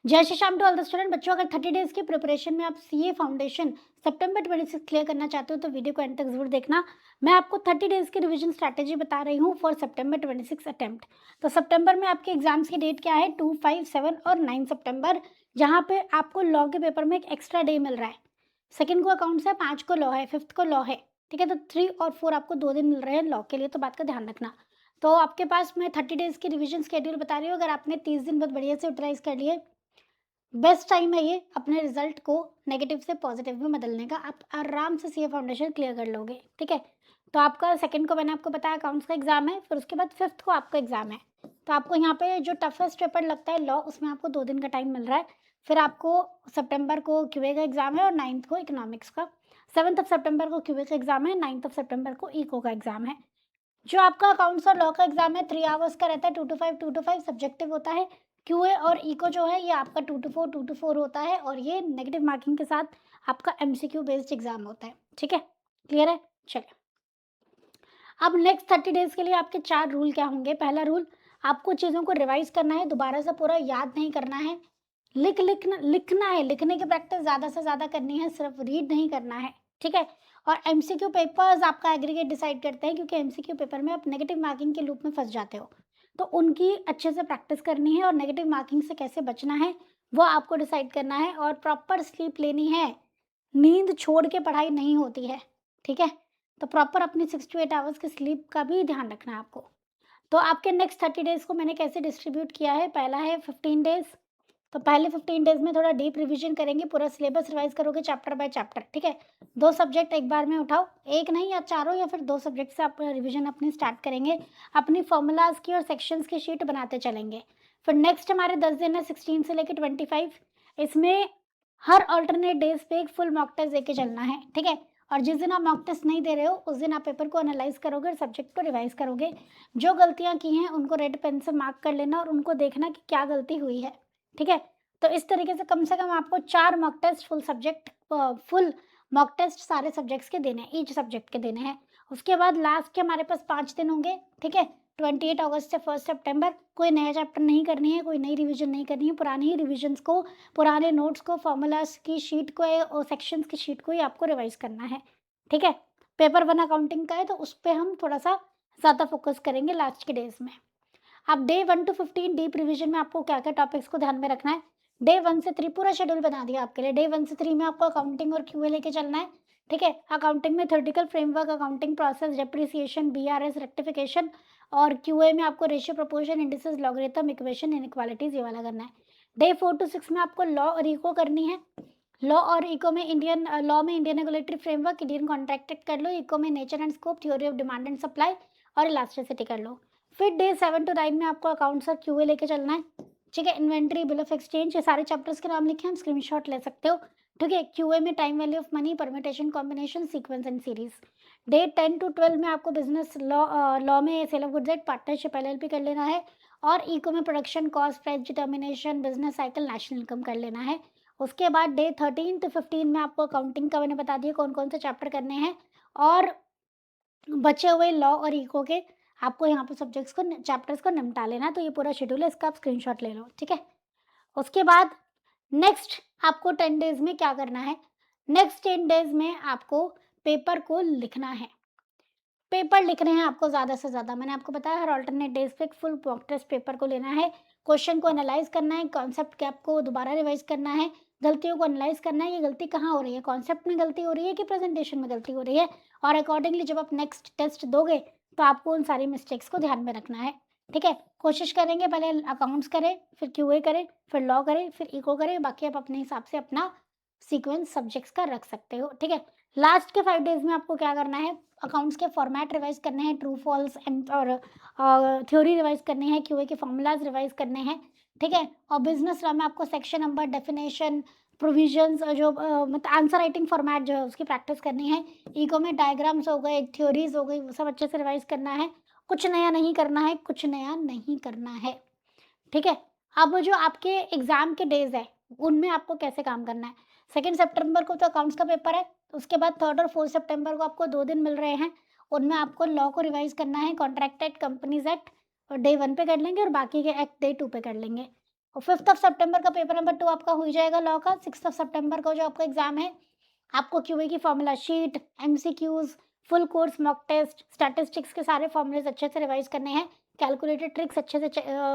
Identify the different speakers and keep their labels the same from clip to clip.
Speaker 1: जय Shri Shyam to all the student. बच्चों, अगर 30 डेज की प्रिपरेशन में आप सीए फाउंडेशन सितंबर 26 क्लियर करना चाहते हो तो वीडियो को एंड तक जरूर देखना। मैं आपको 30 डेज की रिवीजन स्ट्रैटेजी बता रही हूँ फॉर सितंबर 26 अटेम्प्ट। तो सितंबर में आपके एग्जाम्स की डेट क्या है? 2, 5, 7 और 9 सितंबर, जहाँ पे आपको लॉ के पेपर में एक एक्स्ट्रा डे मिल रहा है। सेकंड को अकाउंट्स है, 5 को लॉ है, फिफ्थ को लॉ है। ठीक है, तो 3 और 4 आपको 2 दिन मिल रहे हैं लॉ के लिए, तो बात का ध्यान रखना। तो आपके पास मैं 30 डेज की रिवीजन स्केड्यूल बता रही हूँ। अगर आपने 30 दिन बहुत बढ़िया से यूटिलाइज कर लिए, बेस्ट टाइम है ये अपने रिजल्ट को नेगेटिव से पॉजिटिव में बदलने का। आप आराम से सीए फाउंडेशन क्लियर कर लोगे। ठीक है, तो आपका सेकंड को मैंने आपको बताया अकाउंट्स का एग्जाम है, फिर उसके बाद फिफ्थ को आपका एग्जाम है। तो आपको यहाँ पे जो टफेस्ट पेपर लगता है लॉ, उसमें आपको 2 दिन का टाइम मिल रहा है। फिर आपको सितंबर को क्यूए का एग्जाम है और 9th को इकोनॉमिक्स का। 7th ऑफ सितंबर को क्यूए का एग्जाम है, 9th ऑफ सितंबर को इको का एग्जाम है। जो आपका अकाउंट्स और लॉ का एग्जाम है 3 आवर्स का रहता है, 2 to 5 सब्जेक्टिव होता है। क्यूए और इको जो है ये आपका 2 to 4 होता है, और ये नेगेटिव मार्किंग के साथ आपका एमसीक्यू बेस्ड एग्जाम होता है। ठीक है, क्लियर है? चलिए, अब नेक्स्ट 30 डेज के लिए आपके 4 रूल क्या होंगे। पहला रूल, आपको चीज़ों को रिवाइज करना है, दोबारा से पूरा याद नहीं करना है। लिखना है, लिखने की प्रैक्टिस ज़्यादा से ज़्यादा करनी है, सिर्फ रीड नहीं करना है। ठीक है, और एमसीक्यू पेपर्स आपका एग्रीगेट डिसाइड करते हैं, क्योंकि एमसीक्यू पेपर में आप नेगेटिव मार्किंग के लूप में फंस जाते हो। तो उनकी अच्छे से प्रैक्टिस करनी है, और नेगेटिव मार्किंग से कैसे बचना है वो आपको डिसाइड करना है, और प्रॉपर स्लीप लेनी है। नींद छोड़ के पढ़ाई नहीं होती है। ठीक है, तो प्रॉपर अपनी 6 to 8 आवर्स की स्लीप का भी ध्यान रखना है आपको। तो आपके नेक्स्ट 30 डेज को मैंने कैसे डिस्ट्रीब्यूट किया है। पहला है 15 डेज। तो पहले 15 डेज में थोड़ा डीप रिवीजन करेंगे, पूरा सिलेबस रिवाइज करोगे चैप्टर बाय चैप्टर। ठीक है, 2 सब्जेक्ट एक बार में उठाओ, एक नहीं या चारों या फिर 2 सब्जेक्ट से आप रिवीजन अपनी स्टार्ट करेंगे। अपनी फॉर्मूलाज की और सेक्शंस की शीट बनाते चलेंगे। फिर नेक्स्ट हमारे 10 दिन है, 16 से लेकर 25। इसमें हर अल्टरनेट डेज पे एक फुल मॉक टेस्ट देके चलना है। ठीक है, और जिस दिन आप मॉक टेस्ट नहीं दे रहे हो उस दिन आप पेपर को एनालाइज करोगे और सब्जेक्ट को रिवाइज करोगे। जो गलतियां की हैं उनको रेड पेन से मार्क कर लेना और उनको देखना कि क्या गलती हुई है। ठीक है, तो इस तरीके से कम आपको 4 mock test full mock test सारे सब्जेक्ट्स के देने हैं, ईच सब्जेक्ट के देने हैं। उसके बाद लास्ट के हमारे पास 5 दिन होंगे। ठीक है, 28 अगस्त से 1 सितंबर। कोई नया चैप्टर नहीं करनी है, कोई नई रिवीजन नहीं करनी है, पुरानी ही रिविजन्स को, पुराने नोट्स को, फॉर्मूलाज की शीट को और सेक्शंस की शीट को ही आपको रिवाइज करना है। ठीक है, पेपर 1 अकाउंटिंग का है, तो उस पे हम थोड़ा सा ज़्यादा फोकस करेंगे लास्ट के डेज में। अब डे 1 to 15 डीप रिवीजन में आपको क्या-क्या टॉपिक्स को ध्यान में रखना है। डे 1 से 3 पूरा शेड्यूल बना दिया आपके लिए। डे 1 से 3 में आपको अकाउंटिंग और क्यूए लेके चलना है। ठीक है, अकाउंटिंग में theoretical framework, accounting process, depreciation, BRS, rectification, और क्यूए में आपको ratio, proportion, indices, logarithm, equation, inequalities ये वाला करना है। डे 4 to 6 में आपको लॉ और इको करनी है। लॉ और इको में इंडियन लॉ में Indian regulatory framework, Indian contract act कर लो। इको में nature and scope, theory of demand and supply और इलास्टिसिटी कर लो। फिर डे 7 to 9 में आपको अकाउंट्स और क्यूए लेके चलना है। ठीक है, इन्वेंट्री, बिल ऑफ एक्सचेंज, ये सारे चैप्टर्स के नाम लिखे हैं, हम स्क्रीनशॉट ले सकते हो। ठीक है, क्यूए में time value of money, permutation, combination, sequence and series. Day 10 to 12 में आपको बिजनेस लॉ में sale of goods and partnership LLP कर लेना है, और इको में production cost, price determination, business cycle, national income कर लेना है। उसके बाद डे 13 to 15 में आपको अकाउंटिंग का मैंने बता दिया कौन कौन से चैप्टर करने हैं, और बचे हुए लॉ और इको के आपको यहाँ पे सब्जेक्ट्स को चैप्टर्स को निपटा लेना है। तो ये पूरा शेड्यूल है, इसका आप स्क्रीनशॉट ले लो। ठीक है, उसके बाद नेक्स्ट आपको 10 डेज में क्या करना है। नेक्स्ट 10 डेज में आपको पेपर को लिखना है। पेपर लिख रहे हैं आपको ज़्यादा से ज़्यादा, मैंने आपको बताया हर अल्टरनेट डेज पे एक फुल मॉक टेस्ट पेपर को लेना है। क्वेश्चन को एनालाइज करना है, कॉन्सेप्ट गैप को दोबारा रिवाइज करना है, गलतियों को एनालाइज करना है, ये गलती कहाँ हो रही है, कॉन्सेप्ट में गलती हो रही है कि प्रेजेंटेशन में गलती हो रही है, और अकॉर्डिंगली जब आप नेक्स्ट टेस्ट दोगे तो आपको उन सारी मिस्टेक्स को ध्यान में रखना है। ठीक है, कोशिश करेंगे पहले अकाउंट्स करें, फिर क्यूए करें, फिर लॉ करें, फिर इको करें, बाकी आप अपने हिसाब से अपना सीक्वेंस सब्जेक्ट्स का रख सकते हो। ठीक है, लास्ट के 5 डेज में आपको क्या करना है, अकाउंट्स के फॉर्मेट रिवाइज करने हैं, ट्रू फॉल्स एंड और थ्योरी रिवाइज करने हैं, क्यूए के फॉर्मूलाज रिवाइज करने हैं। ठीक है, और बिजनेस लॉ में आपको सेक्शन नंबर, डेफिनेशन, प्रोविजंस, जो मतलब आंसर राइटिंग फॉर्मेट जो है उसकी प्रैक्टिस करनी है। इको में डायग्राम्स हो गए, थ्योरीज हो गई, वो सब अच्छे से रिवाइज करना है। कुछ नया नहीं करना है, कुछ नया नहीं करना है। ठीक है, अब जो आपके एग्जाम के डेज है उनमें आपको कैसे काम करना है। 2 सितंबर को तो अकाउंट्स का पेपर है, उसके बाद 3rd और 4th सितंबर को आपको 2 दिन मिल रहे हैं। उनमें आपको लॉ को रिवाइज करना है, कॉन्ट्रैक्ट एक्ट, कंपनीज एक्ट, और डे 1 पे कर लेंगे और बाकी के एक्ट डे 2 पे कर लेंगे। और 5 सितंबर का पेपर नंबर 2 आपका हो ही जाएगा लॉ का। 6 सितंबर को जो आपका एग्ज़ाम है, आपको क्यूए की formula sheet, MCQs, full course mock test, statistics के सारे फॉर्मूलेज़ अच्छे से रिवाइज़ करने हैं, कैलकुलेटेड ट्रिक्स अच्छे से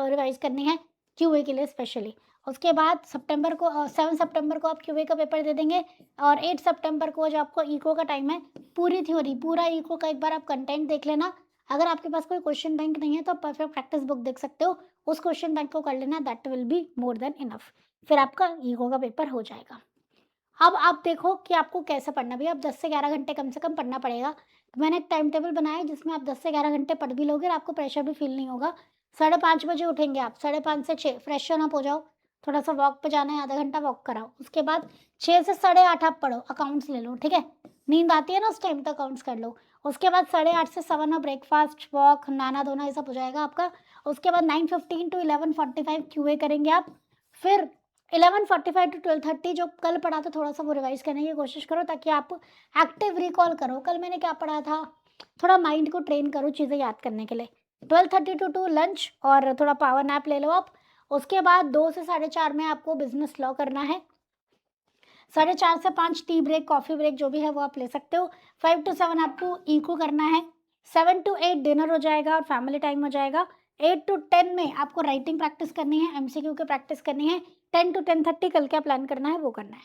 Speaker 1: रिवाइज़ करनी है क्यूए के लिए स्पेशली। उसके बाद 7 सितंबर को आप क्यूए का पेपर दे देंगे और 8 सितंबर को जो आपको इको का टाइम है, पूरी थ्योरी, पूरा इको का एक बार आप कंटेंट देख लेना। अगर आपके पास कोई क्वेश्चन बैंक नहीं है तो आप परफेक्ट प्रैक्टिस बुक देख सकते हो, उस क्वेश्चन बैंक को कर लेना, that will be more than enough. फिर आपका इको का पेपर हो जाएगा। अब आप देखो कि आपको कैसे पढ़ना है। भैया आप 10 से 11 घंटे कम से कम पढ़ना पड़ेगा। मैंने एक टाइम टेबल बनाया है जिसमें आप 10 से 11 घंटे पढ़ भी लोगे और आपको प्रेशर भी फ़ील नहीं होगा। 5:30 बजे उठेंगे आप, 5:30 से 6 फ्रेशन अप हो जाओ, थोड़ा-सा वॉक पे जाना है, आधा घंटा वॉक कराओ। उसके बाद 6 से 8:30 आप पढ़ो, अकाउंट्स ले लो, ठीक है? नींद आती है ना उस टाइम, तो अकाउंट्स कर लो। उसके बाद 8:30 से 7 ब्रेकफास्ट, वॉक, नहाना-धोना ये सब हो जाएगा आपका। उसके बाद 9:15 टू 11:45 क्यूए करेंगे आप। फिर 11:45 टू 12:30 जो कल पढ़ा था थोड़ा-सा वो रिवाइज़ करने की कोशिश करो ताकि आप एक्टिव रिकॉल करो, कल मैंने क्या पढ़ा था, थोड़ा माइंड को ट्रेन करो चीज़ें याद करने के लिए। 12:30 टू 2 लंच और थोड़ा पावर नैप ले लो आप। उसके बाद 2 से 4:30 में आपको बिज़नेस लॉ करना है। 4:30 से 5 टी ब्रेक, कॉफ़ी ब्रेक जो भी है वो आप ले सकते हो। 5 टू 7 आपको इको करना है। 7 टू 8 डिनर हो जाएगा और फैमिली टाइम हो जाएगा। 8 टू 10 में आपको राइटिंग प्रैक्टिस करनी है, एमसीक्यू की प्रैक्टिस करनी है। 10 टू 10:30 कल क्या प्लान करना है वो करना है।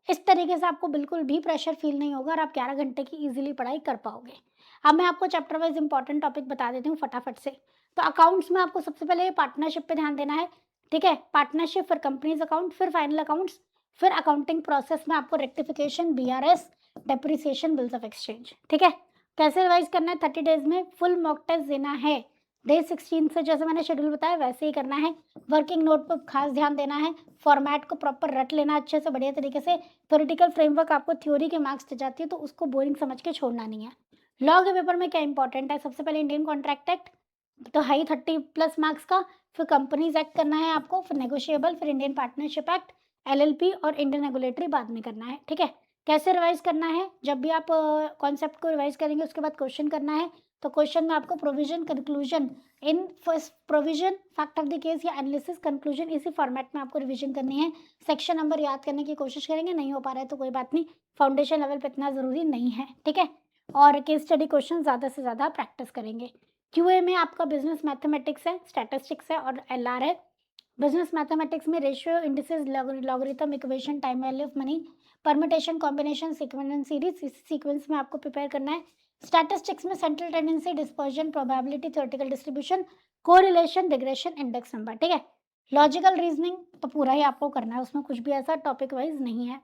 Speaker 1: इस तरीके से आपको बिल्कुल भी प्रेशर फ़ील नहीं होगा और आप 11 घंटे की ईज़िली पढ़ाई कर पाओगे। अब मैं आपको चैप्टर वाइज़ इम्पोर्टेंट टॉपिक बता देती हूँ फटाफट से। तो अकाउंट्स में आपको सबसे पहले पार्टनरशिप पे ध्यान देना है, ठीक है? पार्टनरशिप, फिर कंपनीज़ अकाउंट, फिर फाइनल अकाउंट्स, फिर अकाउंटिंग प्रोसेस में आपको rectification, BRS, depreciation, bills of exchange, ठीक है? कैसे रिवाइज़ करना है 30 डेज़ में फुल मॉक टेस्ट देना है। डे 16 से जैसे मैंने शेड्यूल बताया वैसे ही करना है। वर्किंग नोट पर खास ध्यान देना है, फॉर्मेट को प्रॉपर रट लेना अच्छे से बढ़िया तरीके से। थ्योरेटिकल फ्रेमवर्क आपको थ्योरी के मार्क्स दे जाती है तो उसको बोरिंग समझ के छोड़ना नहीं है। लॉ के पेपर में क्या इंपॉर्टेंट है, सबसे पहले इंडियन कॉन्ट्रैक्ट एक्ट, तो हाई 30 प्लस मार्क्स का। फिर कंपनीज एक्ट करना है आपको, फिर नेगोशिएबल, फिर इंडियन पार्टनरशिप एक्ट, एलएलपी और इंडियन रेगुलेटरी बाद में करना है, ठीक है? कैसे रिवाइज करना है, जब भी आप कॉन्सेप्ट को रिवाइज करेंगे उसके बाद क्वेश्चन करना है। तो क्वेश्चन में आपको provision, conclusion, in first provision, fact of the case या एनालिसिस, कंक्लूजन, इसी फॉर्मेट में आपको रिवीजन करनी है। सेक्शन नंबर याद करने की कोशिश करेंगे, नहीं हो पा रहा है तो कोई बात नहीं, फाउंडेशन लेवल पे इतना ज़रूरी नहीं है, ठीक है? और केस स्टडी क्वेश्चन ज़्यादा से ज़्यादा प्रैक्टिस करेंगे। क्यूए में आपका बिजनेस मैथमेटिक्स है, स्टैटिस्टिक्स है और एलआर है। बिजनेस मैथमेटिक्स में ratio, indices, logarithm, equation, time value of money, permutation, combination, sequence and series, इस सीक्वेंस में आपको प्रिपेयर करना है। स्टैटिस्टिक्स में central tendency, dispersion, probability, theoretical distribution, correlation, regression, index number, ठीक है? लॉजिकल रीजनिंग तो पूरा ही आपको करना है, उसमें कुछ भी ऐसा टॉपिक वाइज नहीं है।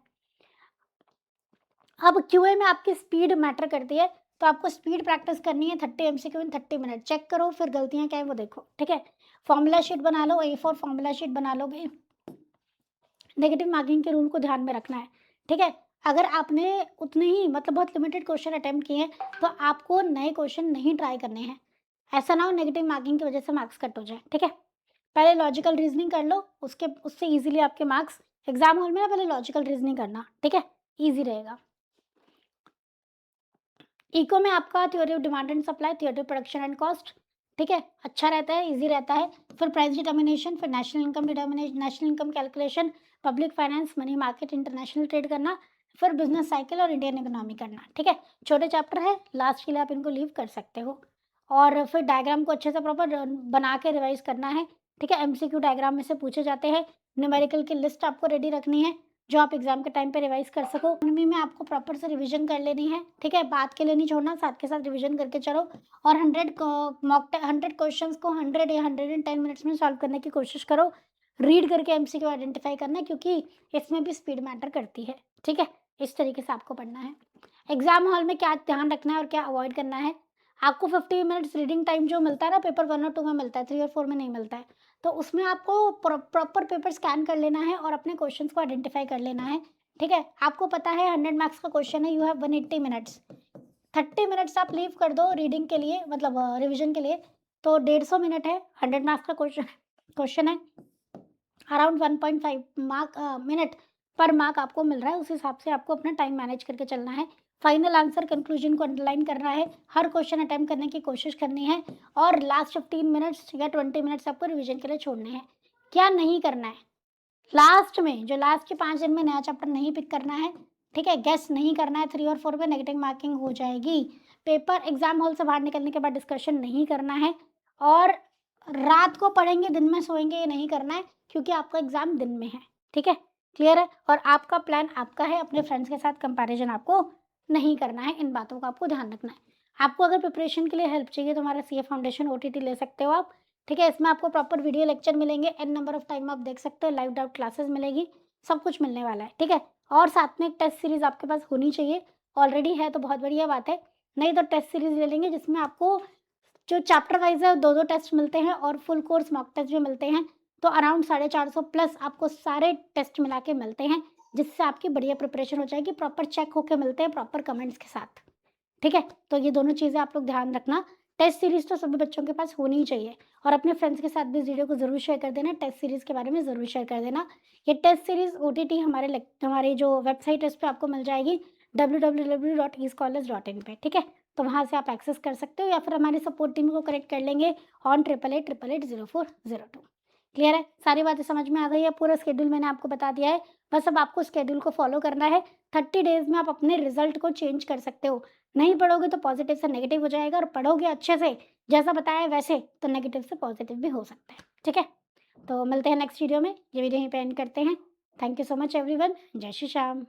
Speaker 1: अब क्यूए में आपकी स्पीड मैटर करती है, तो आपको स्पीड प्रैक्टिस करनी है। 30 एमसीक्यू इन 30 मिनट, चेक करो, फिर गलतियाँ क्या है वो देखो, ठीक है? फॉर्मूला शीट बना लो, A4 फॉर्मूला शीट बना लोगे। नेगेटिव मार्किंग के रूल को ध्यान में रखना है, ठीक है? अगर आपने उतने ही मतलब बहुत लिमिटेड क्वेश्चन अटेम्प्ट किए हैं, तो आपको नए क्वेश्चन नहीं ट्राई करने हैं। ऐसा ना हो नेगेटिव मार्किंग की वजह से मार्क्स कट हो जाए, ठीक है? पहले लॉजिकल रीजनिंग कर लो, उसके उससे ईज़िली आपके मार्क्स। एग्ज़ाम हॉल में ना पहले लॉजिकल रीजनिंग करना, ठीक है? ईज़ी रहेगा। इको में आपका theory of demand and supply, theory of production and cost, ठीक है? अच्छा रहता है, ईज़ी रहता है। फिर प्राइस डिटर्मिनेशन, फिर national income determination, national income calculation, public finance, money market, international trade करना, फिर बिज़नेस साइकिल और इंडियन इकोनॉमी करना, ठीक है? छोटे चैप्टर है, लास्ट के लिए आप इनको लीव कर सकते हो। और फिर डायग्राम को अच्छे से प्रॉपर बना के रिवाइज़ करना है, ठीक है? एमसीक्यू डायग्राम में से पूछे जाते हैं। न्यूमेरिकल की लिस्ट आपको रेडी रखनी है, जो आप एग्जाम के टाइम पे रिवाइज कर सको। इकोनॉमी में आपको प्रॉपर से रिवीजन कर लेनी है, ठीक है? बात के लिए नहीं छोड़ना, साथ के साथ रिवीजन करके चलो। और 100 क्वेश्चंस को 100 या 110 मिनट्स में सॉल्व करने की कोशिश करो। रीड करके एमसीक्यू आइडेंटिफाई करना है, क्योंकि इसमें भी स्पीड मैटर करती है, ठीक है? इस तरीके से आपको पढ़ना है। एग्जाम हॉल में क्या ध्यान रखना है और क्या अवॉइड करना है, आपको 50 मिनट्स रीडिंग टाइम जो मिलता है ना, पेपर 1 और 2 में मिलता है, 3 और 4 में नहीं मिलता है। तो उसमें आपको प्रॉपर पेपर स्कैन कर लेना है और अपने क्वेश्चंस को आइडेंटिफाई कर लेना है, ठीक है? आपको पता है 100 मार्क्स का क्वेश्चन है, यू हैव 180 मिनट्स। 30 मिनट्स आप लीव कर दो रीडिंग के लिए, मतलब रिवीजन के लिए, तो 150 मिनट है। 100 मार्क्स का क्वेश्चन है, अराउंड 1.5 मिनट पर मार्क आपको मिल रहा है। उस हिसाब से आपको अपना टाइम मैनेज करके चलना है। फाइनल आंसर, कंक्लूजन को अंडरलाइन करना है, हर क्वेश्चन अटेम्प्ट करने की कोशिश करनी है और लास्ट 15 मिनट्स या 20 मिनट्स आपको रिवीजन के लिए छोड़ने हैं। क्या नहीं करना है? लास्ट में, जो लास्ट के 5 दिन में नया चैप्टर नहीं पिक करना है, ठीक है? गेस नहीं करना है, 3 और 4 पे नेगेटिव मार्किंग हो जाएगी। पेपर एग्ज़ाम हॉल से बाहर निकलने के बाद डिस्कशन नहीं करना है और रात को पढ़ेंगे, दिन में सोएँगे ये नहीं करना है क्योंकि आपका एग्ज़ाम दिन में है, ठीक है? क्लियर है? और आपका प्लान आपका है, अपने फ्रेंड्स के साथ कंपैरिज़न आपको नहीं करना है, इन बातों का आपको ध्यान रखना है। आपको अगर प्रिपरेशन के लिए हेल्प चाहिए तो हमारा सीए फाउंडेशन ओटीटी ले सकते हो आप, ठीक है? इसमें आपको प्रॉपर वीडियो लेक्चर मिलेंगे, एन नंबर ऑफ टाइम आप देख सकते हो, लाइव डाउट क्लासेस मिलेगी, सब कुछ मिलने वाला है, ठीक है? और साथ में एक टेस्ट सीरीज़ आपके पास होनी चाहिए, ऑलरेडी है तो बहुत बढ़िया बात है, नहीं तो टेस्ट सीरीज़ ले लेंगे जिसमें आपको जो चैप्टर वाइज़ है 2-2 टेस्ट मिलते हैं और फुल कोर्स मॉक टेस्ट भी मिलते हैं, तो अराउंड 450 प्लस आपको सारे टेस्ट मिला के मिलते हैं, जिससे आपकी बढ़िया प्रिपरेशन हो जाएगी, प्रॉपर चेक होके मिलते हैं प्रॉपर कमेंट्स के साथ। ठीक है? तो ये दोनों चीज़ें आप लोग ध्यान रखना। टेस्ट सीरीज़ तो सभी बच्चों के पास होनी ही चाहिए और अपने फ्रेंड्स के साथ भी इस वीडियो को ज़रूर शेयर कर देना। टेस्ट सीरीज़ के बारे में ज़रूर शेयर कर देना। ये टेस्ट सीरीज़ ओटीटी हमारी जो वेबसाइट है उस पे आपको मिल जाएगी www.escholars.in पे, ठीक है? तो वहाँ से आप एक्सेस कर सकते हो या फिर हमारी सपोर्ट टीम को कनेक्ट कर लेंगे ऑन 8888880402। क्लियर है? सारी बातें समझ में आ गई है? पूरा शेड्यूल मैंने आपको बता दिया है। बस अब आपको शेड्यूल को फ़ॉलो करना है। 30 डेज़ में आप अपने रिज़ल्ट को चेंज कर सकते हो। नहीं पढ़ोगे तो पॉज़िटिव से नेगेटिव हो जाएगा और पढ़ोगे अच्छे से, जैसा बताया है वैसे, तो नेगेटिव से पॉज़िटिव भी हो सकता है। ठीक है? तो मिलते हैं नेक्स्ट वीडियो में। ये वीडियो यहीं पे एंड करते हैं। Thank you so much everyone. जय श्री श्याम।